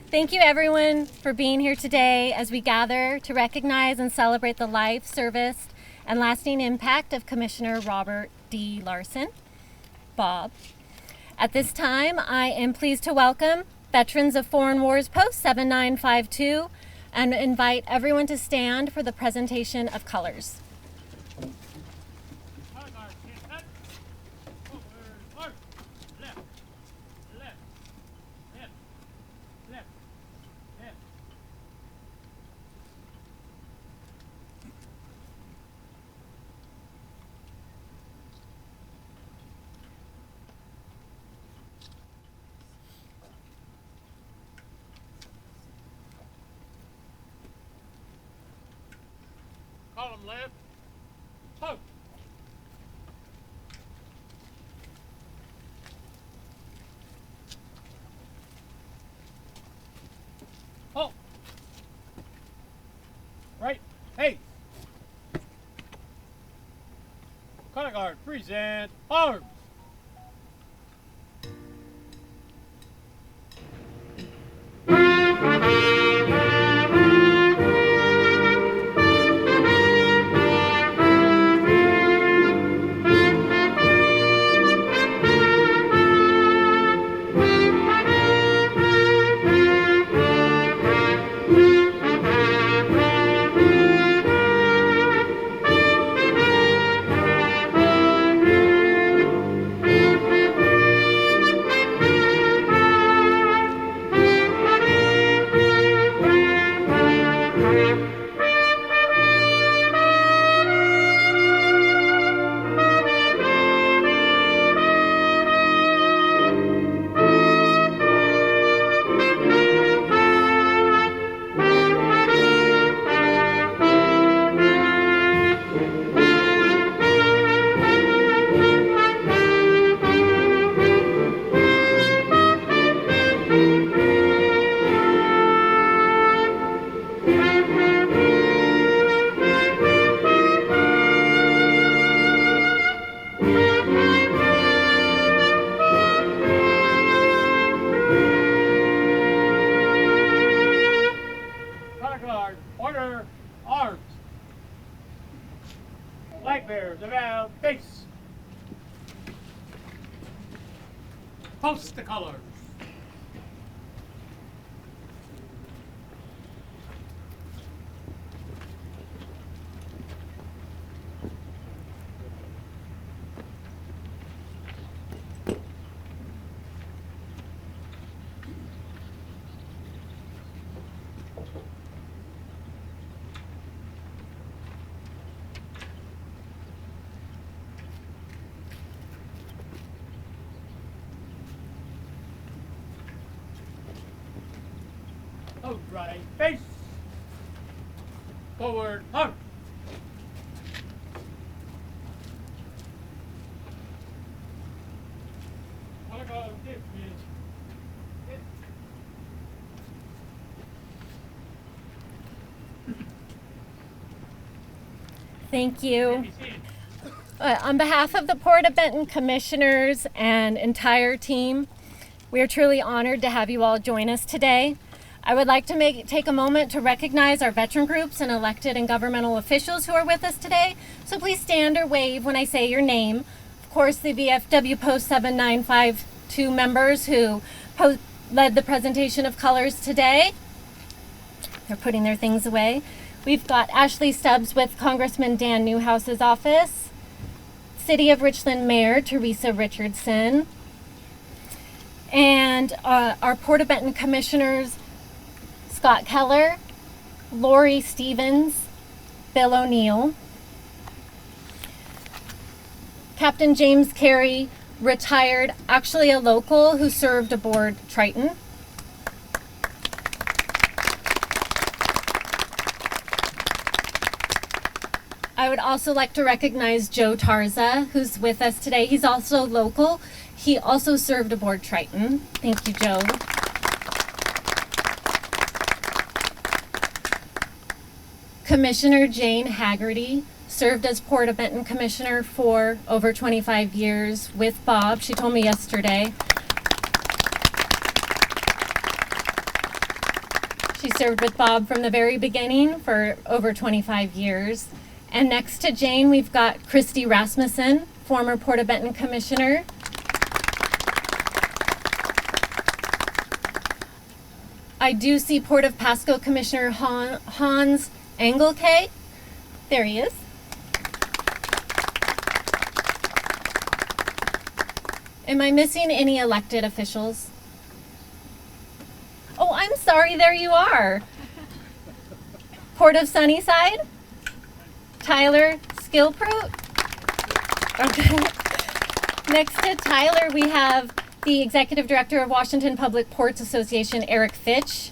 Thank you everyone for being here today as we gather to recognize and celebrate the life, service, and lasting impact of Commissioner Robert D. Larson, Bob. At this time, I am pleased to welcome Veterans of Foreign Wars Post 7952 and invite everyone to stand for the presentation of colors. Column left. Post. Halt. Right. Hey. Color guard. Present. Arms. Order, arms. Flag bearers about face. Post the colors. Out right face. Forward arm. Color guard dismiss. Thank you. On behalf of the Port of Benton Commissioners and entire team, we are truly honored to have you all join us today. I would like to take a moment to recognize our veteran groups and elected and governmental officials who are with us today. So please stand or wave when I say your name. Of course, the VFW Post 7952 members who led the presentation of colors today. They're putting their things away. We've got Ashley Stubbs with Congressman Dan Newhouse's office, City of Richland Mayor Teresa Richardson, and our Port of Benton Commissioners Scott Keller, Lori Stevens, Bill O'Neill, Captain James Carey, retired, actually a local who served aboard Triton. I would also like to recognize Joe Tarza, who's with us today. He's also local. He also served aboard Triton. Thank you, Joe. Commissioner Jane Haggerty served as Port of Benton Commissioner for over 25 years with Bob. She told me yesterday. She served with Bob from the very beginning for over 25 years. And next to Jane, we've got Christy Rasmussen, former Port of Benton Commissioner. I do see Port of Pasco Commissioner Hans Engelke. There he is. Am I missing any elected officials? Oh, I'm sorry, there you are. Port of Sunnyside, Tyler Skilproot. Okay. Next to Tyler, we have the Executive Director of Washington Public Ports Association, Eric Fitch.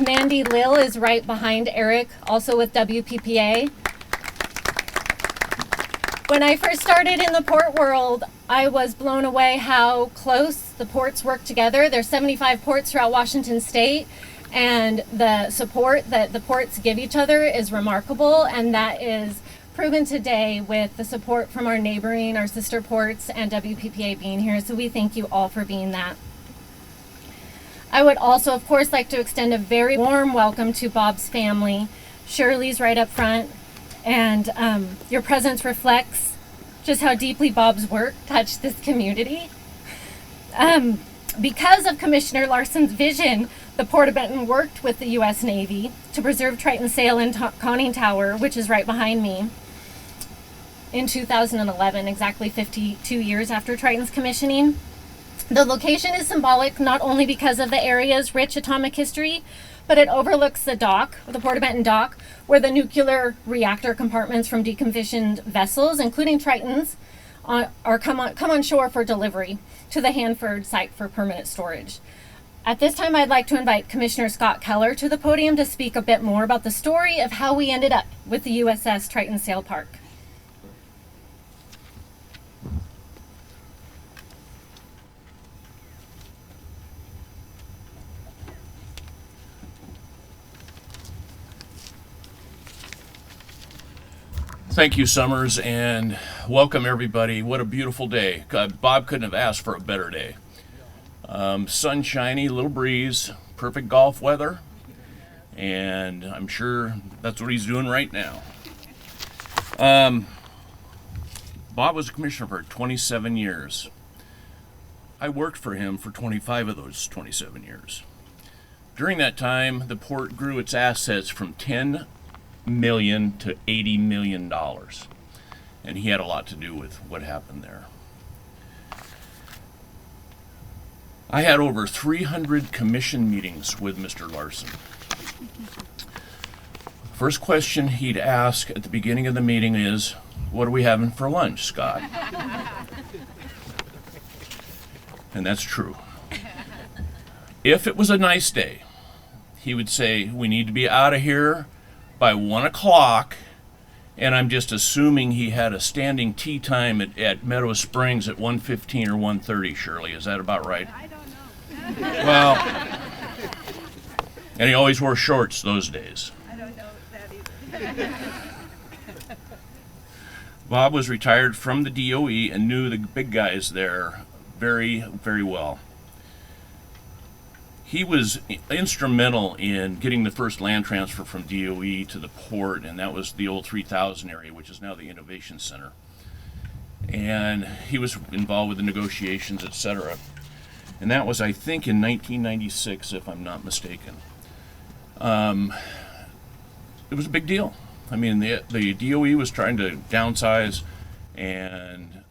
Mandy Lill is right behind Eric, also with WPPA. When I first started in the port world, I was blown away how close the ports work together. There's 75 ports throughout Washington State, and the support that the ports give each other is remarkable, and that is proven today with the support from our neighboring, our sister ports, and WPPA being here. So we thank you all for being that. I would also, of course, like to extend a very warm welcome to Bob's family. Shirley's right up front, and your presence reflects just how deeply Bob's work touched this community. Because of Commissioner Larson's vision, the Port of Benton worked with the U.S. Navy to preserve Triton sail and conning tower, which is right behind me, in 2011, exactly 52 years after Triton's commissioning. The location is symbolic not only because of the area's rich atomic history, but it overlooks the dock, the Port of Benton dock, where the nuclear reactor compartments from decommissioned vessels, including Tritons, come on shore for delivery to the Hanford site for permanent storage. At this time, I'd like to invite Commissioner Scott Keller to the podium to speak a bit more about the story of how we ended up with the USS Triton Sail Park. Thank you, Summers, and welcome everybody. What a beautiful day. God, Bob couldn't have asked for a better day. Sunshiny, little breeze, perfect golf weather, and I'm sure that's what he's doing right now. Bob was a commissioner for 27 years. I worked for him for 25 of those 27 years. During that time, the port grew its assets from $10 million to $80 million, and he had a lot to do with what happened there. I had over 300 commission meetings with Mr. Larson. First question he'd ask at the beginning of the meeting is, "What are we having for lunch, Scott?" And that's true. If it was a nice day, he would say, "We need to be out of here by 1 o'clock," and I'm just assuming he had a standing tea time at Meadow Springs at 1:15 or 1:30, Shirley. Is that about right? I don't know. Well, and he always wore shorts those days. I don't know that either. Bob was retired from the DOE and knew the big guys there very, very well. He was instrumental in getting the first land transfer from DOE to the port, and that was the old 3000 area, which is now the Innovation Center. And he was involved with the negotiations, etc. And that was, I think, in 1996, if I'm not mistaken. It was a big deal. I mean, the DOE was trying to downsize, and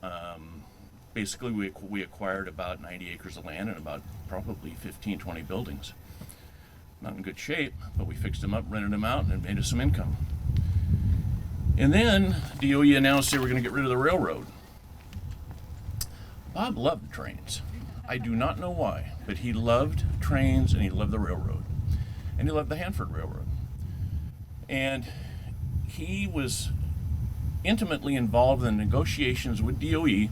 basically we acquired about 90 acres of land and about probably 15, 20 buildings. Not in good shape, but we fixed them up, rented them out, and made us some income. And then DOE announced they were going to get rid of the railroad. Bob loved trains. I do not know why, but he loved trains and he loved the railroad. And he loved the Hanford Railroad. And he was intimately involved in negotiations with DOE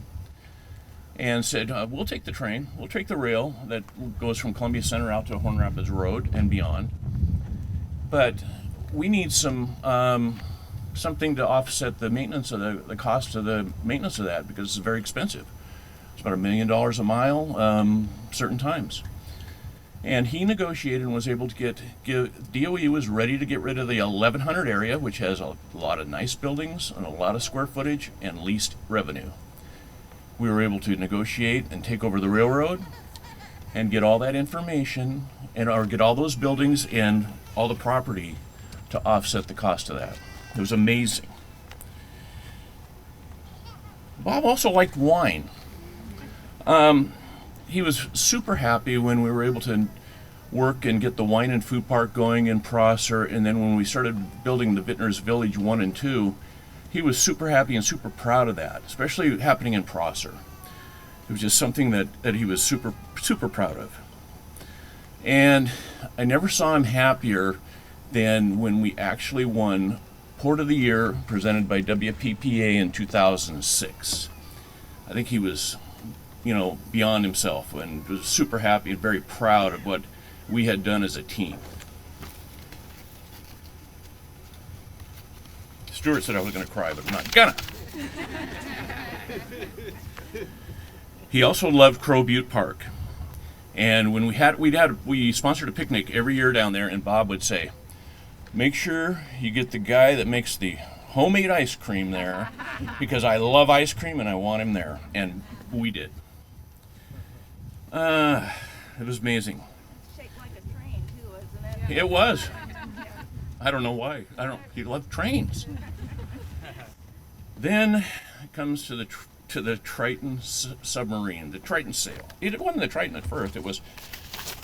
and said, we'll take the train, we'll take the rail that goes from Columbia Center out to Horn Rapids Road and beyond. But we need something to offset the maintenance of the cost of the maintenance of that, because it's very expensive. It's about $1 million a mile certain times. And he negotiated and was able to DOE was ready to get rid of the 1100 area, which has a lot of nice buildings and a lot of square footage and leased revenue. We were able to negotiate and take over the railroad and get all that information or get all those buildings and all the property to offset the cost of that. It was amazing. Bob also liked wine. He was super happy when we were able to work and get the wine and food park going in Prosser, and then when we started building the Vintners Village 1 and 2, he was super happy and super proud of that, especially happening in Prosser. It was just something that he was super proud of. And I never saw him happier than when we actually won Port of the Year presented by WPPA in 2006. I think he was, beyond himself and was super happy and very proud of what we had done as a team. Stuart said I was going to cry, but I'm not gonna. He also loved Crow Butte Park. And when we sponsored a picnic every year down there, and Bob would say, make sure you get the guy that makes the homemade ice cream there, because I love ice cream and I want him there. And we did. It was amazing. Shaped like a train too, wasn't it? It was. I don't know why. He loved trains. Then it comes to the Triton submarine, the Triton sail. It wasn't the Triton at first. It was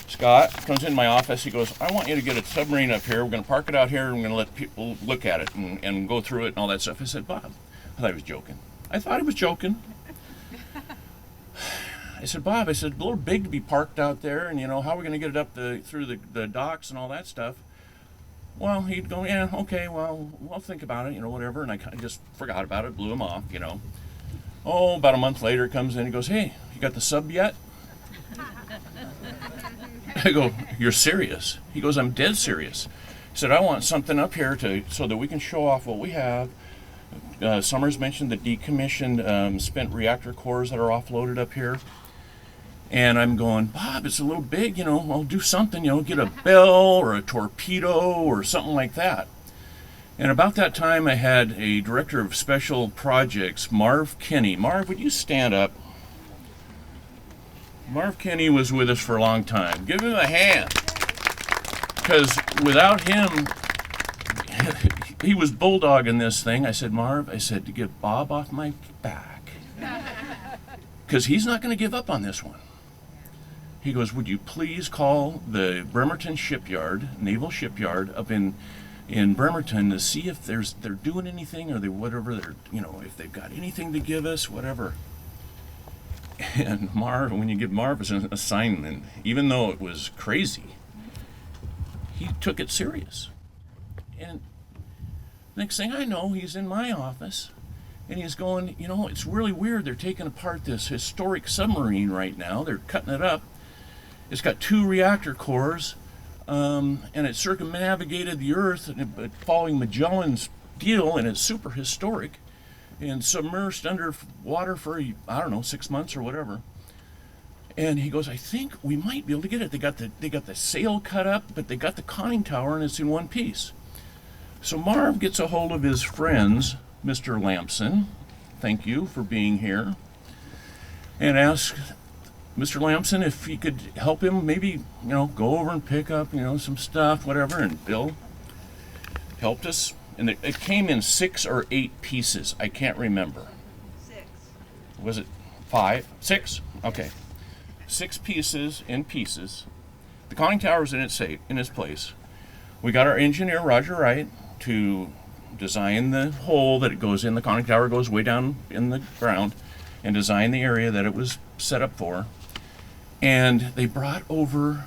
Scott comes in my office. He goes, "I want you to get a submarine up here. We're going to park it out here, and we're going to let people look at it and go through it and all that stuff." I said, "Bob," I thought he was joking. I said, "Bob," I said, "a little big to be parked out there, and how are we going to get it up through the docks and all that stuff?" Well, he'd go, "Yeah, okay, well, I'll think about it, whatever." And I kind of just forgot about it, blew him off, Oh, about a month later, he comes in, he goes, "Hey, you got the sub yet?" I go, "You're serious?" He goes, "I'm dead serious." He said, "I want something up here so that we can show off what we have." Summers mentioned the decommissioned spent reactor cores that are offloaded up here. And I'm going, "Bob, it's a little big, I'll do something, get a bell or a torpedo or something like that." And about that time, I had a director of special projects, Marv Kinney. Marv, would you stand up? Marv Kinney was with us for a long time. Give him a hand. Because without him, he was bulldogging this thing. I said, "Marv," I said, "to get Bob off my back. Because he's not going to give up on this one." He goes, "Would you please call the Bremerton shipyard, naval shipyard up in Bremerton to see if they're doing anything or if they've got anything to give us, whatever." And Marv, when you give Marv an assignment, even though it was crazy, he took it serious. And next thing I know, he's in my office and he's going, "It's really weird. They're taking apart this historic submarine right now. They're cutting it up. It's got 2 reactor cores, and it circumnavigated the Earth following Magellan's deal, and it's super historic and submerged under water for, 6 months or whatever." And he goes, "I think we might be able to get it. They got the sail cut up, but they got the conning tower, and it's in one piece." So Marv gets a hold of his friends, Mr. Larson, thank you for being here, and asks Mr. Larson if he could help him maybe, go over and pick up, some stuff, whatever. And Bill helped us. And it came in 6 or 8 pieces. I can't remember. 6. Was it 5? 6? Okay. 6 pieces in pieces. The conning tower's in its place. We got our engineer, Roger Wright, to design the hole that it goes in. The conning tower goes way down in the ground, and design the area that it was set up for. And they brought over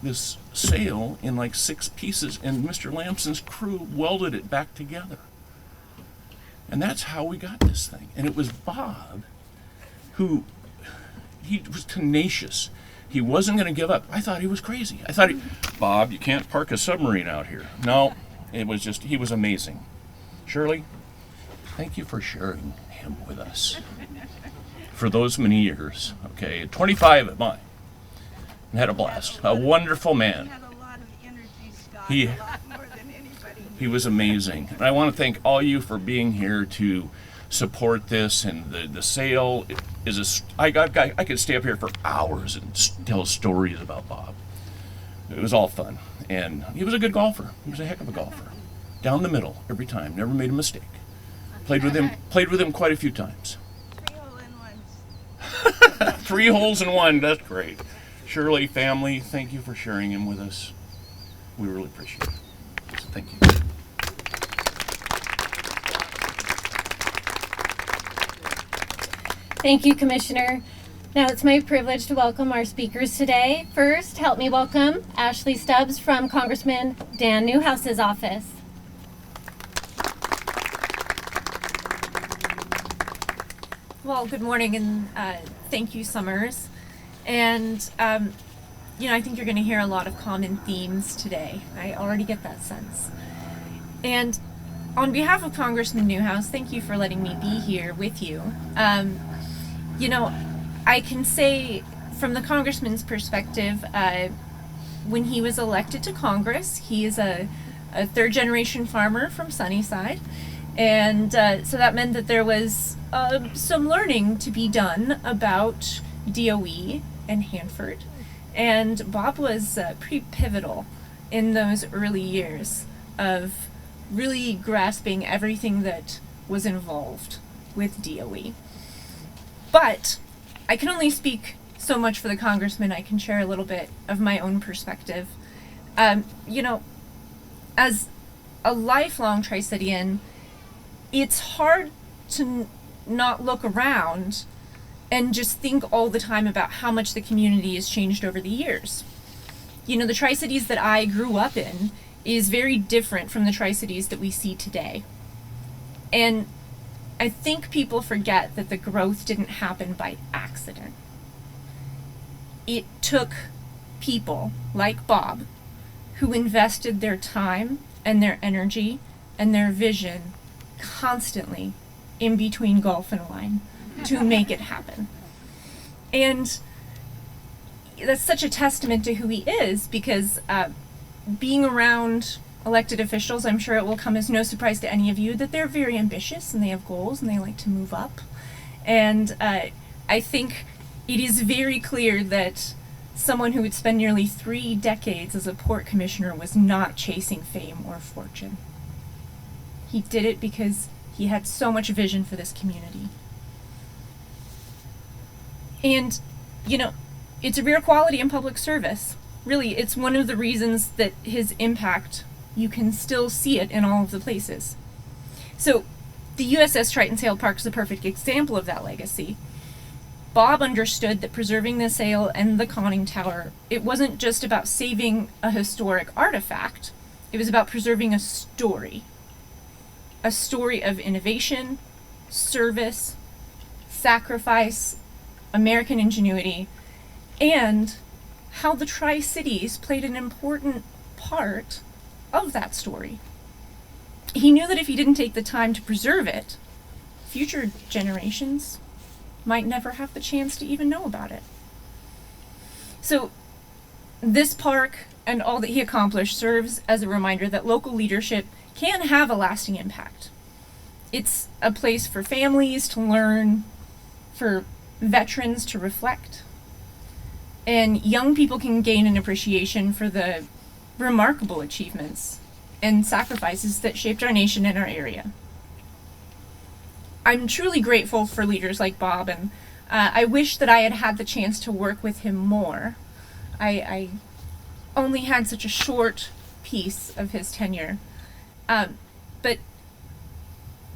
this sail in like 6 pieces, and Mr. Lampson's crew welded it back together. And that's how we got this thing. And it was Bob who, he was tenacious. He wasn't going to give up. I thought he was crazy. I thought, "Bob, you can't park a submarine out here." No, it was just, he was amazing. Shirley, thank you for sharing him with us for those many years. Okay, 25 of mine. and had a blast. A wonderful He man. had a lot of energy, Scott. He- A lot more than anybody. He was amazing. And I want to thank all you for being here to support this. And the sale is I could stay up here for hours and tell stories about Bob. It was all fun. And he was a good golfer. He was a heck of a golfer. Down the middle every time. Never made a mistake. Played with him quite a few times. 3 hole-in-ones. 3 holes in one. That's great. Shirley, family, thank you for sharing him with us. We really appreciate it. So thank you. Thank you, Commissioner. Now it's my privilege to welcome our speakers today. First, help me welcome Ashley Stubbs from Congressman Dan Newhouse's office. Well, good morning, and thank you, Summers. And, I think you're going to hear a lot of common themes today. I already get that sense. And on behalf of Congressman Newhouse, thank you for letting me be here with you. I can say from the Congressman's perspective, when he was elected to Congress, he is a third-generation farmer from Sunnyside. And so that meant that there was some learning to be done about DOE and Hanford. And Bob was pretty pivotal in those early years of really grasping everything that was involved with DOE. But I can only speak so much for the Congressman. I can share a little bit of my own perspective. As a lifelong Tri-Citian, it's hard to not look around and just think all the time about how much the community has changed over the years. The Tri-Cities that I grew up in is very different from the Tri-Cities that we see today. And I think people forget that the growth didn't happen by accident. It took people like Bob who invested their time and their energy and their vision constantly in between golf and wine to make it happen. And that's such a testament to who he is, because being around elected officials, I'm sure it will come as no surprise to any of you that they're very ambitious and they have goals and they like to move up. And I think it is very clear that someone who would spend nearly 3 decades as a port commissioner was not chasing fame or fortune. He did it because he had so much vision for this community. And, it's a rare quality in public service. Really, it's one of the reasons that his impact, you can still see it in all of the places. So, the USS Triton Sail Park is a perfect example of that legacy. Bob understood that preserving the sail and the conning tower, it wasn't just about saving a historic artifact, it was about preserving a story of innovation, service, sacrifice, American ingenuity, and how the Tri-Cities played an important part of that story. He knew that if he didn't take the time to preserve it, future generations might never have the chance to even know about it. So, this park and all that he accomplished serves as a reminder that local leadership can have a lasting impact. It's a place for families to learn, for veterans to reflect, and young people can gain an appreciation for the remarkable achievements and sacrifices that shaped our nation and our area. I'm truly grateful for leaders like Bob, and I wish that I had had the chance to work with him more. I only had such a short piece of his tenure. But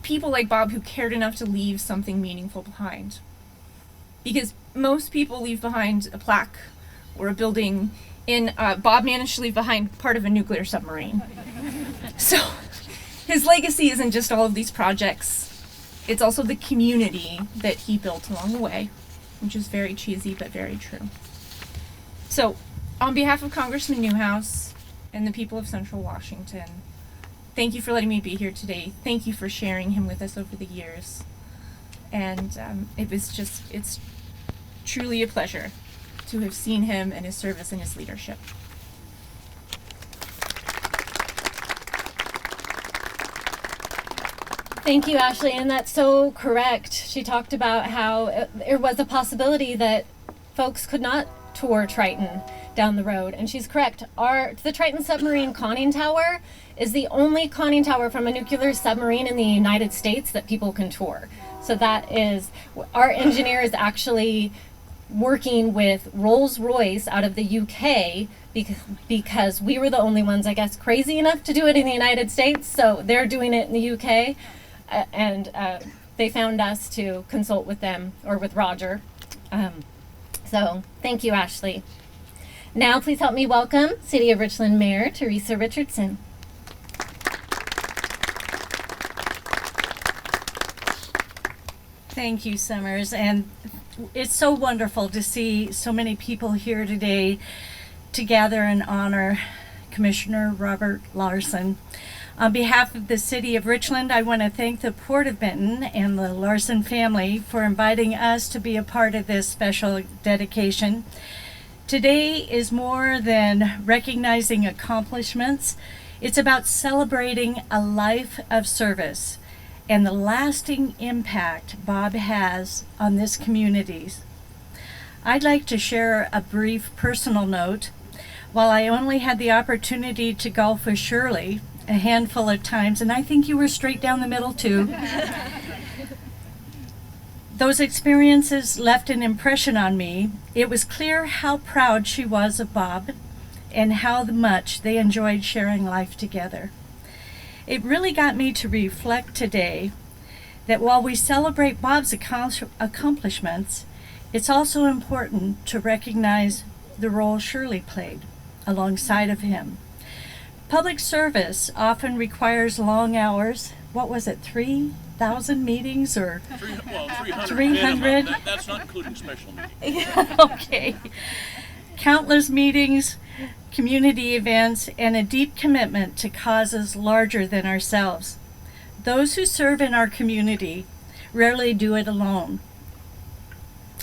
people like Bob who cared enough to leave something meaningful behind. Because most people leave behind a plaque or a building. Bob managed to leave behind part of a nuclear submarine. So his legacy isn't just all of these projects. It's also the community that he built along the way, which is very cheesy but very true. So, on behalf of Congressman Newhouse and the people of Central Washington, thank you for letting me be here today. Thank you for sharing him with us over the years. And it's truly a pleasure to have seen him and his service and his leadership. Thank you, Ashley, and that's so correct. She talked about how there was a possibility that folks could not tour Triton down the road, and she's correct. The Triton submarine conning tower is the only conning tower from a nuclear submarine in the United States that people can tour. So that is, our engineer is actually working with Rolls-Royce out of the UK because we were the only ones, I guess, crazy enough to do it in the United States. So they're doing it in the UK, and they found us to consult with them, or with Roger. So thank you, Ashley. Now please help me welcome City of Richland Mayor Teresa Richardson. Thank you, Summers, and it's so wonderful to see so many people here today to gather and honor Commissioner Robert Larson. On behalf of the City of Richland, I want to thank the Port of Benton and the Larson family for inviting us to be a part of this special dedication. Today is more than recognizing accomplishments. It's about celebrating a life of service and the lasting impact Bob has on this community. I'd like to share a brief personal note. While I only had the opportunity to golf with Shirley a handful of times, and I think you were straight down the middle too, those experiences left an impression on me. It was clear how proud she was of Bob and how much they enjoyed sharing life together. It really got me to reflect today that while we celebrate Bob's accomplishments, it's also important to recognize the role Shirley played alongside of him. Public service often requires long hours. What was it, 3,000 meetings or 300? 300? That's not including special meetings. Okay. Countless meetings, community events, and a deep commitment to causes larger than ourselves. Those who serve in our community rarely do it alone.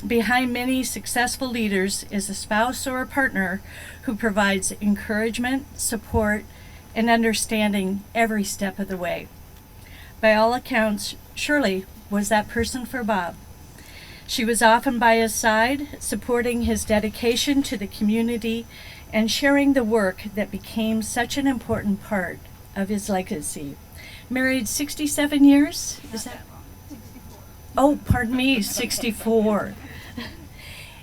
Behind many successful leaders is a spouse or a partner who provides encouragement, support, and understanding every step of the way. By all accounts, Shirley was that person for Bob. She was often by his side, supporting his dedication to the community and sharing the work that became such an important part of his legacy. Married 67 years? Is that? 64. Oh, pardon me, 64.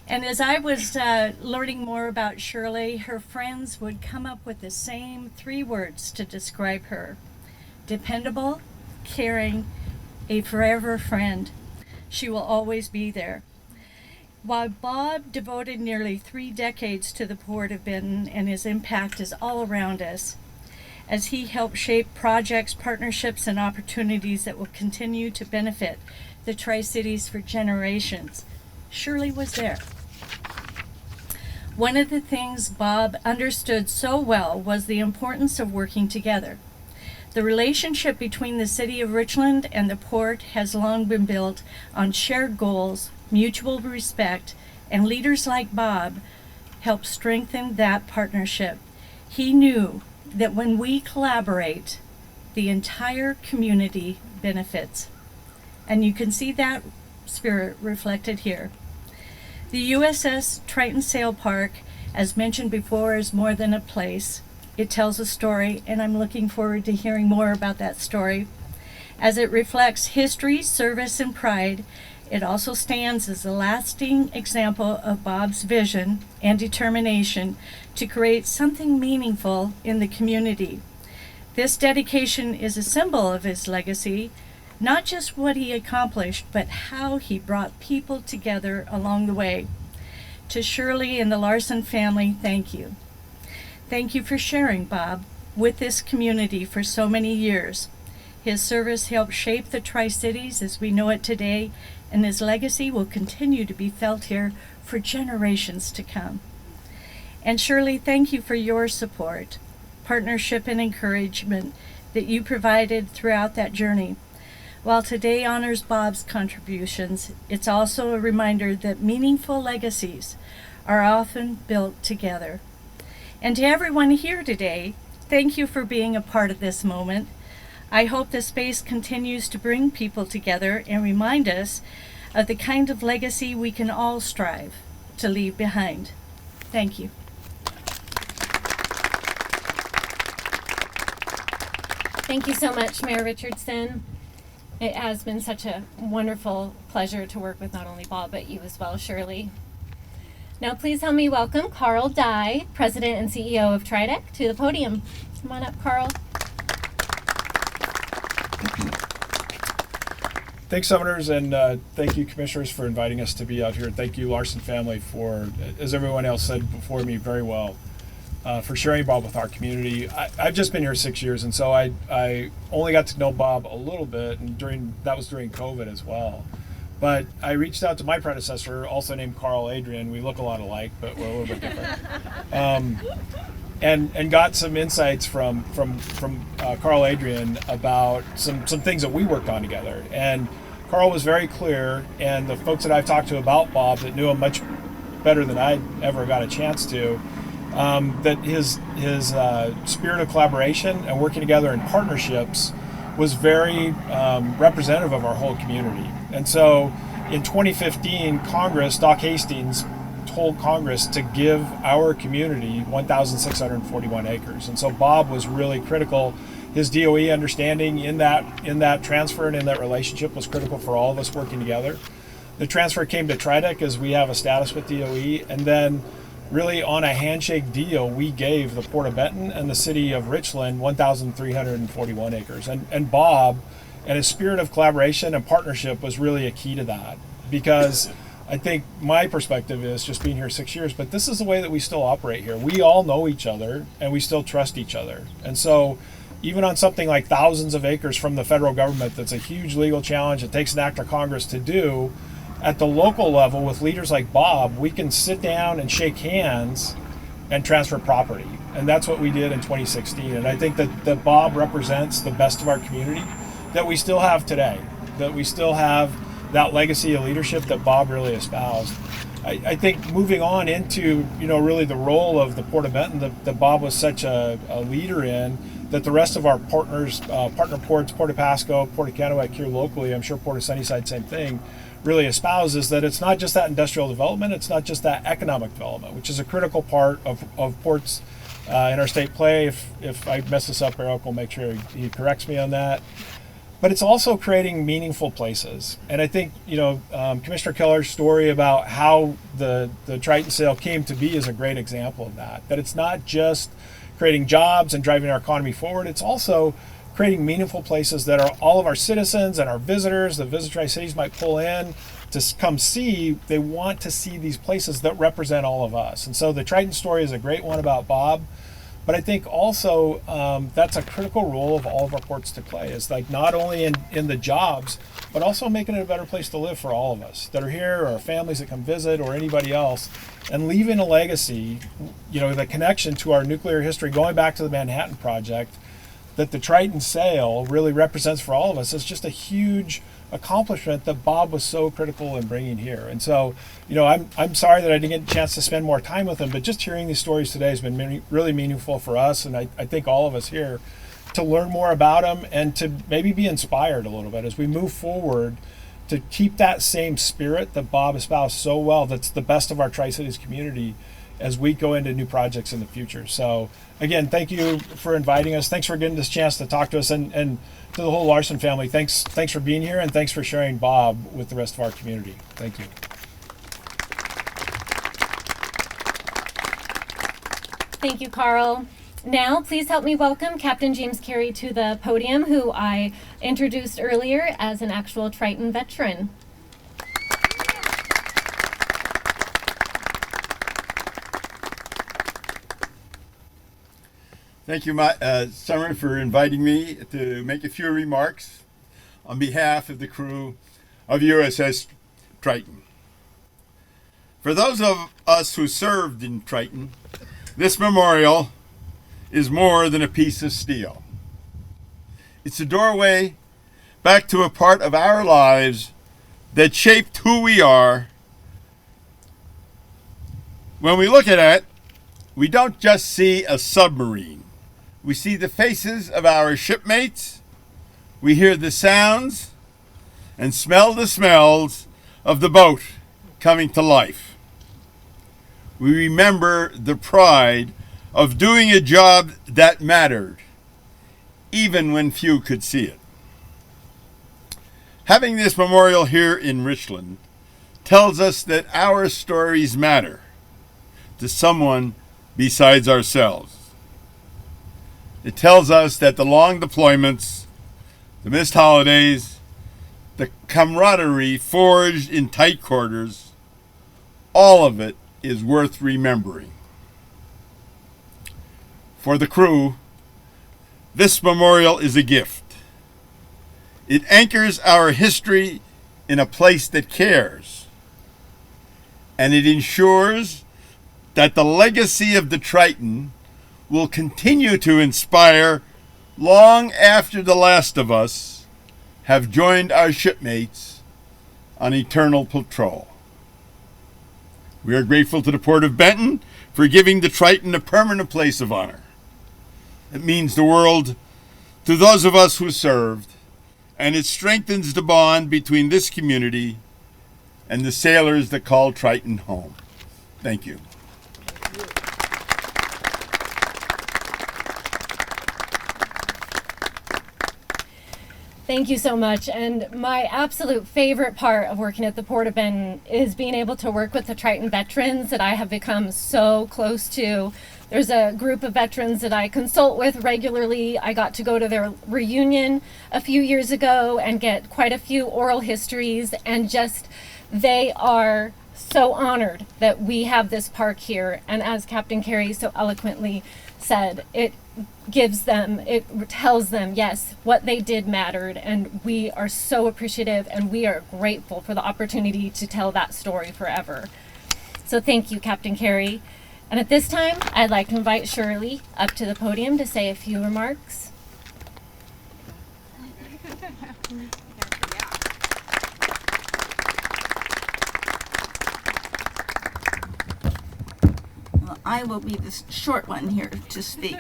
And as I was learning more about Shirley, her friends would come up with the same 3 words to describe her: dependable, caring, a forever friend. She will always be there. While Bob devoted nearly 3 decades to the Port of Benton, and his impact is all around us, as he helped shape projects, partnerships, and opportunities that will continue to benefit the Tri-Cities for generations, Shirley was there. One of the things Bob understood so well was the importance of working together. The relationship between the City of Richland and the Port has long been built on shared goals, mutual respect, and leaders like Bob help strengthen that partnership. He knew that when we collaborate, the entire community benefits. And you can see that spirit reflected here. The USS Triton Sail Park, as mentioned before, is more than a place. It tells a story, and I'm looking forward to hearing more about that story. As it reflects history, service, and pride, it also stands as a lasting example of Bob's vision and determination to create something meaningful in the community. This dedication is a symbol of his legacy, not just what he accomplished, but how he brought people together along the way. To Shirley and the Larson family, thank you. Thank you for sharing, Bob, with this community for so many years. His service helped shape the Tri-Cities as we know it today, and his legacy will continue to be felt here for generations to come. And Shirley, thank you for your support, partnership, and encouragement that you provided throughout that journey. While today honors Bob's contributions, it's also a reminder that meaningful legacies are often built together. And to everyone here today, thank you for being a part of this moment. I hope the space continues to bring people together and remind us of the kind of legacy we can all strive to leave behind. Thank you. Thank you so much, Mayor Richardson. It has been such a wonderful pleasure to work with not only Bob, but you as well, Shirley. Now please help me welcome Carl Dye, President and CEO of Triton, to the podium. Come on up, Carl. Thanks, Senators, and thank you, Commissioners, for inviting us to be out here. Thank you, Larson family, for, as everyone else said before me very well, for sharing Bob with our community. I've just been here 6 years, and so I only got to know Bob a little bit, and that was during COVID as well. But I reached out to my predecessor, also named Carl Adrian. We look a lot alike, but we're a little bit different. And got some insights from Carl Adrian about some things that we worked on together. And Carl was very clear, and the folks that I've talked to about Bob that knew him much better than I ever got a chance to, that his spirit of collaboration and working together in partnerships was very representative of our whole community. And so in 2015, Doc Hastings told Congress to give our community 1,641 acres. And so Bob was really critical. His DOE understanding in that transfer and in that relationship was critical for all of us working together. The transfer came to Triton as we have a status with DOE, and then really on a handshake deal, we gave the Port of Benton and the city of Richland 1,341 acres. And Bob and his spirit of collaboration and partnership was really a key to that, because I think my perspective is just being here 6 years, but this is the way that we still operate here. We all know each other and we still trust each other. And so even on something like thousands of acres from the federal government, that's a huge legal challenge. It takes an act of Congress to do. At the local level with leaders like Bob, we can sit down and shake hands and transfer property. And that's what we did in 2016. And I think that Bob represents the best of our community that we still have today, that we still have that legacy of leadership that Bob really espoused. I think moving on into, really the role of the Port of Benton that Bob was such a leader in, that the rest of our partner ports, Port of Pasco, Port of Kennewick here locally, I'm sure Port of Sunnyside, same thing, really espouses, that it's not just that industrial development, it's not just that economic development, which is a critical part of ports in our state play. If I mess this up, Eric will make sure he corrects me on that. But it's also creating meaningful places. And I think, Commissioner Keller's story about how the Triton sale came to be is a great example of that. That it's not just creating jobs and driving our economy forward, it's also creating meaningful places that all of our citizens and our visitors, the Visit Tri-Cities, might pull in to come see. They want to see these places that represent all of us. And so the Triton story is a great one about Bob. But I think also that's a critical role of all of our ports to play. Is like not only in the jobs, but also making it a better place to live for all of us that are here, or our families that come visit, or anybody else, and leaving a legacy, the connection to our nuclear history, going back to the Manhattan Project, that the Triton sale really represents for all of us. Is just a huge accomplishment that Bob was so critical in bringing here. And so, I'm sorry that I didn't get a chance to spend more time with him, but just hearing these stories today has been really meaningful for us, and I think all of us here, to learn more about him and to maybe be inspired a little bit as we move forward, to keep that same spirit that Bob espoused so well, that's the best of our Tri-Cities community, as we go into new projects in the future. So again, thank you for inviting us. Thanks for getting this chance to talk to us, and to the whole Larson family, thanks for being here, and thanks for sharing Bob with the rest of our community. Thank you. Thank you, Carl. Now, please help me welcome Captain James Carey to the podium, who I introduced earlier as an actual Triton veteran. Thank you, Summer, for inviting me to make a few remarks on behalf of the crew of USS Triton. For those of us who served in Triton, this memorial is more than a piece of steel. It's a doorway back to a part of our lives that shaped who we are When we look at it, we don't just see a submarine. We see the faces of our shipmates, we hear the sounds, and smell the smells of the boat coming to life. We remember the pride of doing a job that mattered, even when few could see it. Having this memorial here in Richland tells us that our stories matter to someone besides ourselves. It tells us that the long deployments, the missed holidays, the camaraderie forged in tight quarters, all of it is worth remembering. For the crew, this memorial is a gift. It anchors our history in a place that cares, and it ensures that the legacy of the Triton will continue to inspire long after the last of us have joined our shipmates on eternal patrol. We are grateful to the Port of Benton for giving the Triton a permanent place of honor. It means the world to those of us who served, and it strengthens the bond between this community and the sailors that call Triton home. Thank you. Thank you so much. And my absolute favorite part of working at the Port of Benton is being able to work with the Triton veterans that I have become so close to. There's a group of veterans that I consult with regularly. I got to go to their reunion a few years ago and get quite a few oral histories, and just they are so honored that we have this park here. And as Captain Carey so eloquently said, it tells them, yes, what they did mattered, and we are so appreciative and we are grateful for the opportunity to tell that story forever. So thank you, Captain Carey. And at this time, I'd like to invite Shirley up to the podium to say a few remarks. Well, I will be the short one here to speak.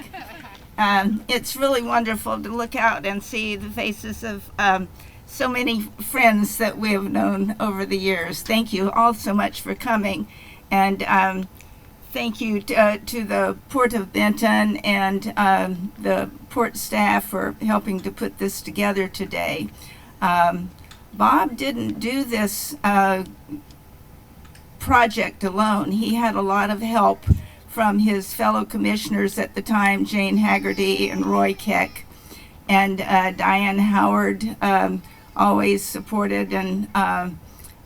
It's really wonderful to look out and see the faces of so many friends that we have known over the years. Thank you all so much for coming, and thank you to the Port of Benton and the port staff for helping to put this together today. Bob didn't do this project alone. He had a lot of help from his fellow commissioners at the time, Jane Haggerty and Roy Keck, and Diane Howard always supported and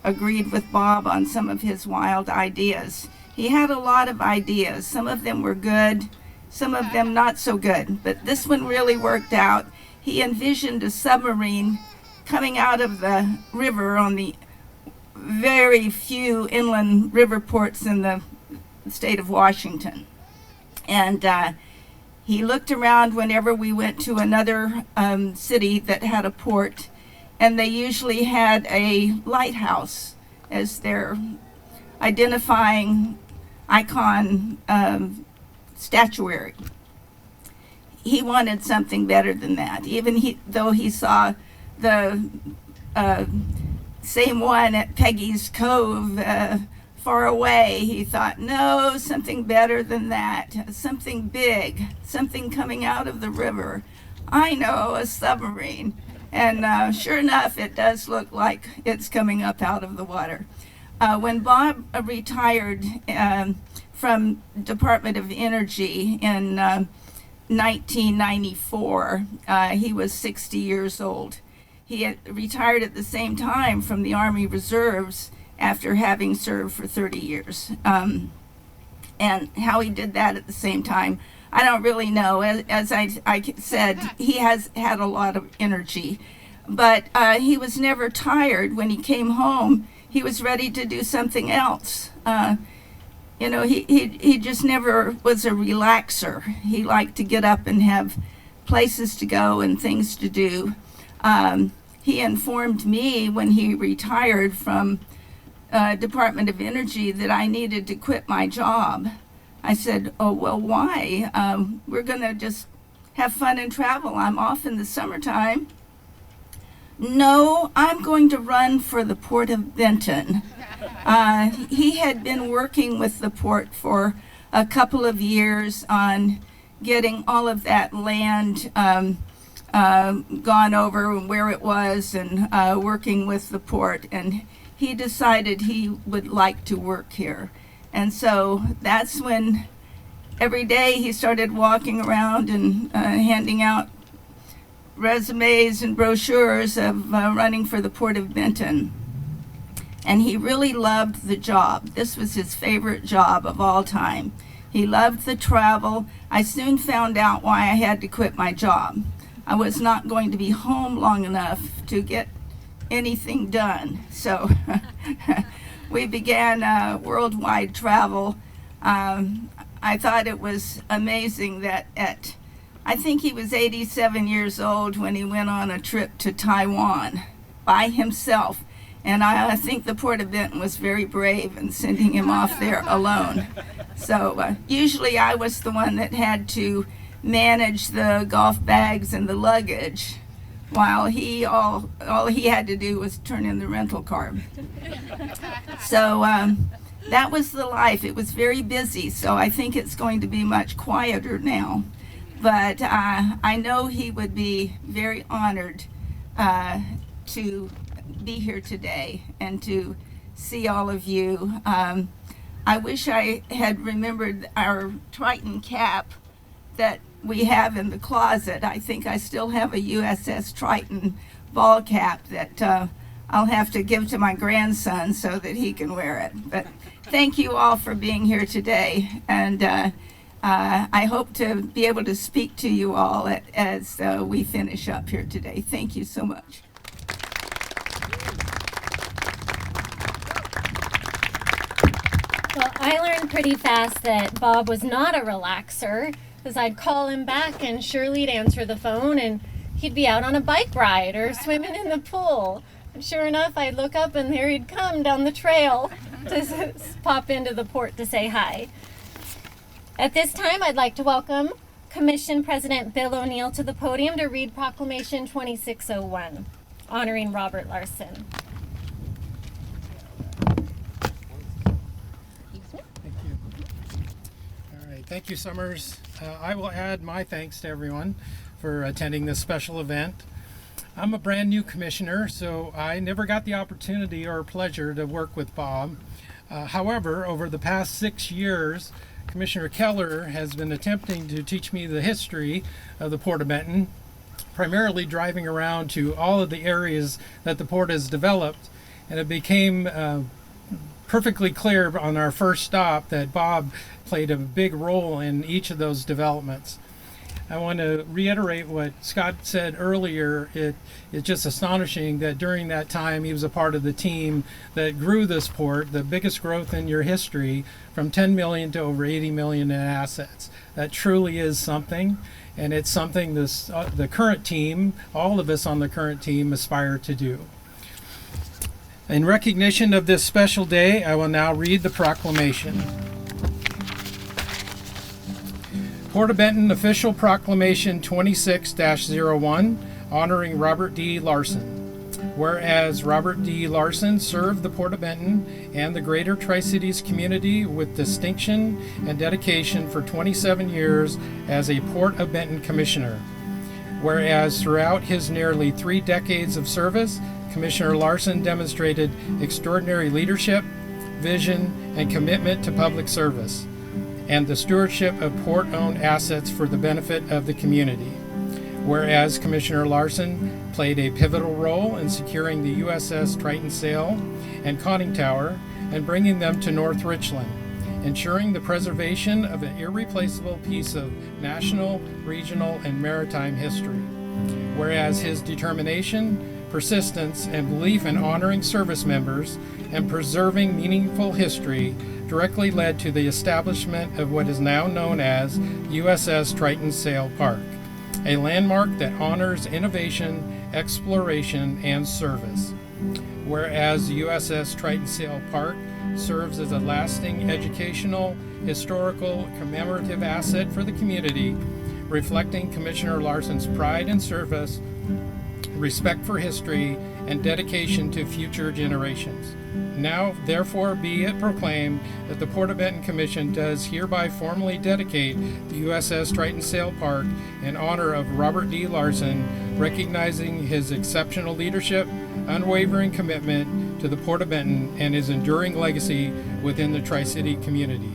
agreed with Bob on some of his wild ideas. He had a lot of ideas. Some of them were good, some of them not so good, but this one really worked out. He envisioned a submarine coming out of the river on the very few inland river ports in the state of Washington. And he looked around whenever we went to another city that had a port, and they usually had a lighthouse as their identifying icon statuary. He wanted something better than that, even though he saw the same one at Peggy's Cove far away. He thought, no, something better than that, something big, something coming out of the river. I know, a submarine. And sure enough, it does look like it's coming up out of the water. When Bob retired from Department of Energy in 1994, he was 60 years old. He had retired at the same time from the Army Reserves after having served for 30 years. And how he did that at the same time, I don't really know. As I said, he has had a lot of energy, but he was never tired. When he came home, he was ready to do something else. He just never was a relaxer. He liked to get up and have places to go and things to do. He informed me when he retired from Department of Energy that I needed to quit my job. I said, oh, well, why? We're going to just have fun and travel. I'm off in the summertime. No, I'm going to run for the Port of Benton. He had been working with the port for a couple of years on getting all of that land gone over where it was and working with the port. And he decided he would like to work here. And so that's when every day he started walking around and handing out resumes and brochures of running for the Port of Benton. And he really loved the job. This was his favorite job of all time. He loved the travel. I soon found out why I had to quit my job. I was not going to be home long enough to get anything done. So we began worldwide travel. I thought it was amazing that I think he was 87 years old when he went on a trip to Taiwan by himself. And I think the Port of Benton was very brave in sending him off there alone. So usually I was the one that had to manage the golf bags and the luggage, while all he had to do was turn in the rental car. So that was the life. It was very busy, so I think it's going to be much quieter now. But I know he would be very honored to be here today and to see all of you. I wish I had remembered our Triton cap that we have in the closet. I think I still have a USS Triton ball cap that I'll have to give to my grandson so that he can wear it. But thank you all for being here today, and I hope to be able to speak to you all as we finish up here today. Thank you so much. Well, I learned pretty fast that Bob was not a relaxer, because I'd call him back and Shirley'd answer the phone and he'd be out on a bike ride or swimming in the pool. And sure enough, I'd look up and there he'd come down the trail to pop into the port to say hi. At this time, I'd like to welcome Commission President Bill O'Neill to the podium to read Proclamation 2601, honoring Robert Larson. Thank you, Summers. I will add my thanks to everyone for attending this special event. I'm a brand new commissioner, so I never got the opportunity or pleasure to work with Bob. However, over the past 6 years, Commissioner Keller has been attempting to teach me the history of the Port of Benton, primarily driving around to all of the areas that the port has developed, and it became perfectly clear on our first stop that Bob played a big role in each of those developments. I want to reiterate what Scott said earlier. It's just astonishing that during that time he was a part of the team that grew this port, the biggest growth in your history, from 10 million to over 80 million in assets. That truly is something, and it's something the current team, all of us on the current team, aspire to do. In recognition of this special day, I will now read the proclamation. Port of Benton Official Proclamation 26-01, honoring Robert D. Larson. Whereas Robert D. Larson served the Port of Benton and the greater Tri-Cities community with distinction and dedication for 27 years as a Port of Benton Commissioner. Whereas throughout his nearly 3 decades of service, Commissioner Larson demonstrated extraordinary leadership, vision, and commitment to public service, and the stewardship of port-owned assets for the benefit of the community. Whereas Commissioner Larson played a pivotal role in securing the USS Triton sail and conning tower and bringing them to North Richland, ensuring the preservation of an irreplaceable piece of national, regional, and maritime history. Whereas his determination, persistence, and belief in honoring service members and preserving meaningful history directly led to the establishment of what is now known as USS Triton Sail Park, a landmark that honors innovation, exploration, and service. whereas the USS Triton Sail Park serves as a lasting educational, historical, commemorative asset for the community, reflecting Commissioner Larson's pride and service, respect for history, and dedication to future generations. Now, therefore, be it proclaimed that the Port of Benton Commission does hereby formally dedicate the USS Triton Sail Park in honor of Robert D. Larson, recognizing his exceptional leadership, unwavering commitment to the Port of Benton, and his enduring legacy within the Tri-City community.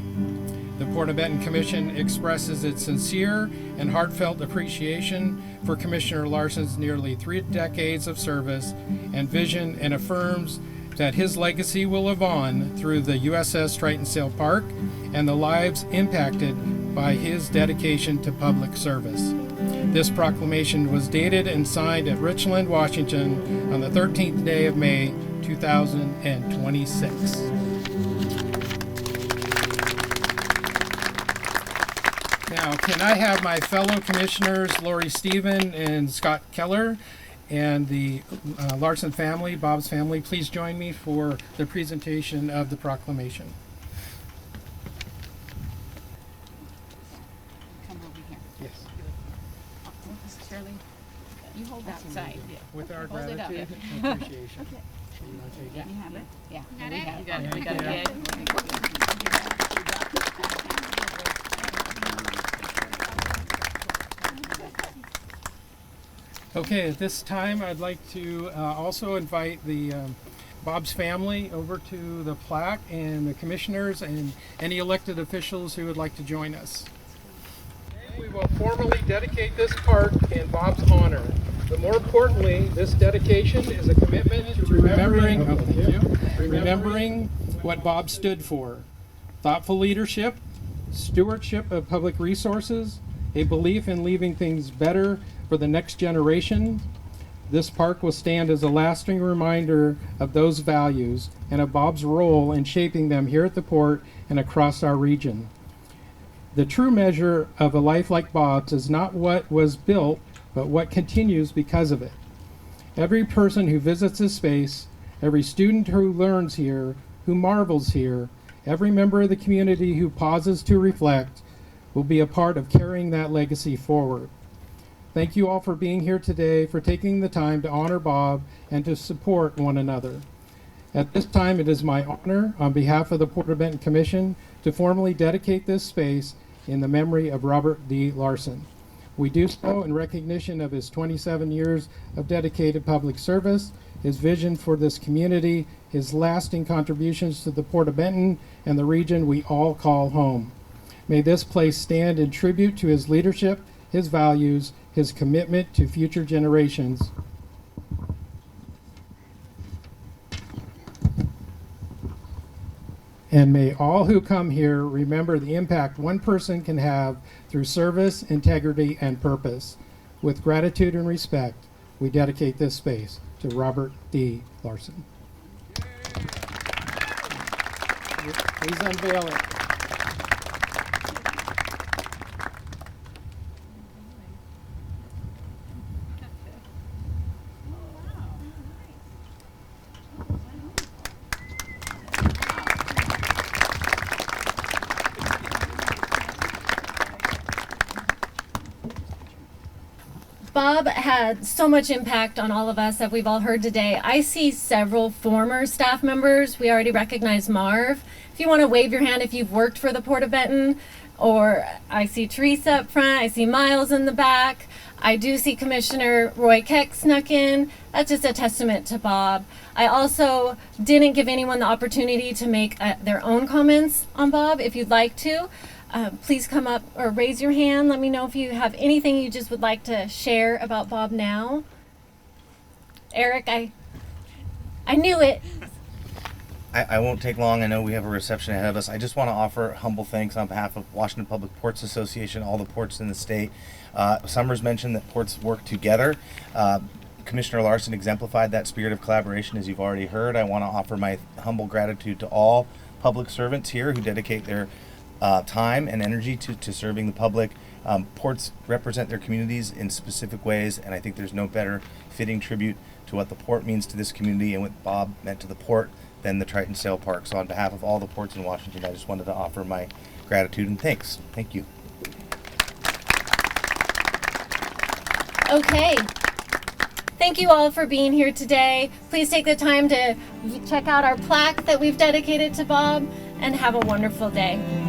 The Port of Benton Commission expresses its sincere and heartfelt appreciation for Commissioner Larson's nearly 3 decades of service and vision, and affirms that his legacy will live on through the USS Triton Sail Park and the lives impacted by his dedication to public service. This proclamation was dated and signed at Richland, Washington on the 13th day of May, 2026. Now, can I have my fellow commissioners, Lori Stephen and Scott Keller, and the Larson family, Bob's family, please join me for the presentation of the proclamation. Come over here. Yes. Shirley, you hold that side. With our Hold it up. gratitude and appreciation. Okay. So you want to take it? You have it? Yeah. Got it? You got it. We got it. Okay, at this time, I'd like to also invite the Bob's family over to the plaque, and the commissioners and any elected officials who would like to join us. We will formally dedicate this park in Bob's honor. But more importantly, this dedication is a commitment to remembering what Bob stood for: thoughtful leadership, stewardship of public resources, a belief in leaving things better for the next generation. This park will stand as a lasting reminder of those values and of Bob's role in shaping them here at the port and across our region. The true measure of a life like Bob's is not what was built, but what continues because of it. Every person who visits this space, every student who learns here, who marvels here, every member of the community who pauses to reflect, will be a part of carrying that legacy forward. Thank you all for being here today, for taking the time to honor Bob and to support one another. At this time, it is my honor, on behalf of the Port of Benton Commission, to formally dedicate this space in the memory of Robert D. Larson. We do so in recognition of his 27 years of dedicated public service, his vision for this community, his lasting contributions to the Port of Benton and the region we all call home. May this place stand in tribute to his leadership, his values, his commitment to future generations. And may all who come here remember the impact one person can have through service, integrity, and purpose. With gratitude and respect, we dedicate this space to Robert D. Larson. Please unveil it. Bob had so much impact on all of us that we've all heard today. I see several former staff members. We already recognize Marv. If you want to wave your hand if you've worked for the Port of Benton, or I see Teresa up front, I see Miles in the back. I do see Commissioner Roy Keck snuck in. That's just a testament to Bob. I also didn't give anyone the opportunity to make their own comments on Bob. If you'd like to, please come up or raise your hand. Let me know if you have anything you just would like to share about Bob now. Eric, I knew it. I won't take long. I know we have a reception ahead of us. I just want to offer humble thanks on behalf of Washington Public Ports Association, all the ports in the state. Summers mentioned that ports work together. Commissioner Larson exemplified that spirit of collaboration, as you've already heard. I want to offer my humble gratitude to all public servants here who dedicate their time and energy to serving the public. Ports represent their communities in specific ways, and I think there's no better fitting tribute to what the port means to this community and what Bob meant to the port than the Triton Sail Park. So on behalf of all the ports in Washington, I just wanted to offer my gratitude and thanks. Thank you. Okay. Thank you all for being here today. Please take the time to check out our plaque that we've dedicated to Bob, and have a wonderful day.